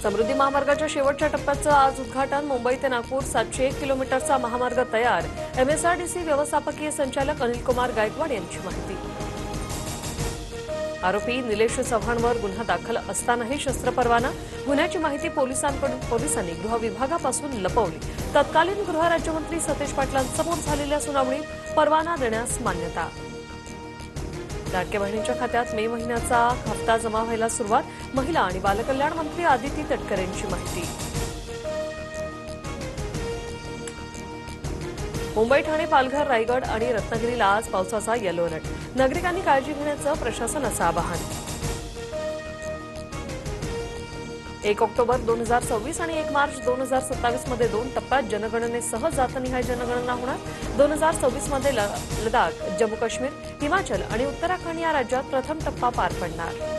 समृद्धी महामार्गाच्या शेवटच्या टप्प्याचं आज उद्घाटन. मुंबई ते नागपूर 701 किलोमीटरचा महामार्ग तयार. एमएसआरडीसी व्यवस्थापकीय संचालक अनिल कुमार गायकवाड यांची माहिती. आरोपी निलेश चव्हाणवर गुन्हा दाखल असतानाही शस्त्र परवाना. गुन्ह्याची माहिती पोलिसांनी गृह विभागापासून लपवली. तत्कालीन गृह राज्यमंत्री सतेज पाटलांसमोर झालेल्या सुनावणीत परवाना देण्यास मान्यता. लाडक्या बहिणींच्या खात्यात मे महिन्याचा हप्ता जमा व्हायला सुरुवात. महिला आणि बालकल्याण मंत्री आदिती तटकरे यांची माहिती. मुंबई, ठाणे, पालघर, रायगड आणि रत्नागिरीला आज पावसाचा येलो अलर्ट. नागरिकांनी काळजी घेण्याचं प्रशासनाचं आवाहन. 1 ऑक्टोबर 2026 आणि 1 मार्च 2027 मध्ये 2 टप्प्यात जनगणनेसह जातनिहाय जनगणना होणार. 2026 मध्ये लडाख, जम्मू काश्मीर, हिमाचल आणि उत्तराखंड या राज्यात प्रथम टप्पा पार पडणार.